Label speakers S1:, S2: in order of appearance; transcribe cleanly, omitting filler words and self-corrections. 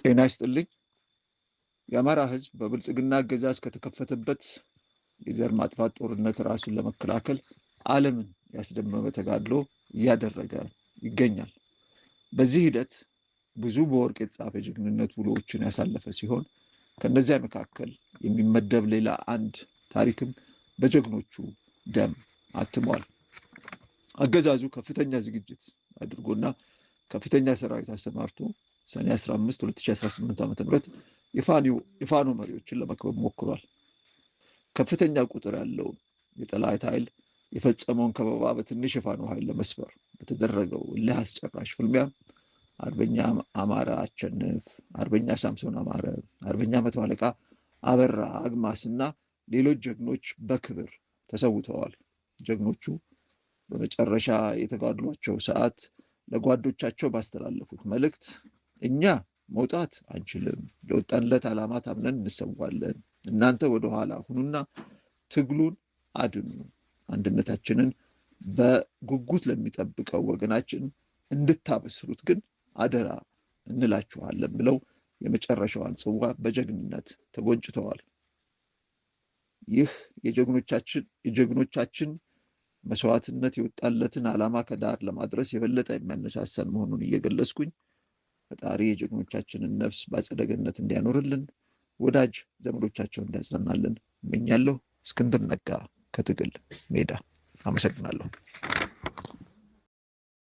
S1: ጤና ይስጥልኝ። የአማራ ህዝብ በብልጽግና አገዛዝ ከተከፈተበት የዘር ማጥፋት ጦርነት ራሱን ለመከላከል ዓለምን ያስደመመ ተጋድሎ እያደረገ ይገኛል። በዚህ ሂደት ብዙ በወርቅ የተጻፈ የጀግንነት ውሎዎችን ያሳለፈ ሲሆን ከነዚያ መካከል የሚመደብ ሌላ አንድ ታሪክም በጀግኖቹ ደም አትሟል። አገዛዙ ከፍተኛ ዝግጅት አድርጎና ከፍተኛ ሰራዊት አሰማርቶ ሰኔ 15 2018 ዓ.ም የፋኖ መሪዎችን ለመክበብ ሞክሯል። ከፍተኛ ቁጥር ያለው የጠላት ኃይል የፈጸመውን ከበባ በትንሽ የፋኖ ኃይል ለመስበር በተደረገው እልህ አስጨራሽ ፍልሚያ አርበኛ አማራ አቸንፍ፣ አርበኛ ሳምሶን አማረ፣ አርበኛ መቶ አለቃ አበራ አግማስና ሌሎች ጀግኖች በክብር ተሰውተዋል። ጀግኖቹ በመጨረሻ የተጋድሏቸው ሰዓት ለጓዶቻቸው ባስተላለፉት መልእክት እኛ መውጣት አንችልም፣ ለወጣንለት ዓላማ ታምነን እንሰዋለን፣ እናንተ ወደ ኋላ ሁኑና ትግሉን አድኑ፣ አንድነታችንን በጉጉት ለሚጠብቀው ወገናችን እንድታበስሩት ግን አደራ እንላችኋለን ብለው የመጨረሻዋን ጽዋ በጀግንነት ተጎንጭተዋል። ይህ የጀግኖቻችን መስዋዕትነት የወጣለትን ዓላማ ከዳር ለማድረስ የበለጠ የሚያነሳሳን መሆኑን እየገለጽኩኝ ፈጣሪ የጀግኖቻችንን ነፍስ በአጸደ ገነት እንዲያኖርልን ወዳጅ ዘመዶቻቸውን እንዲያጽናናልን እመኛለሁ። እስክንድር ነጋ ከትግል ሜዳ። አመሰግናለሁ።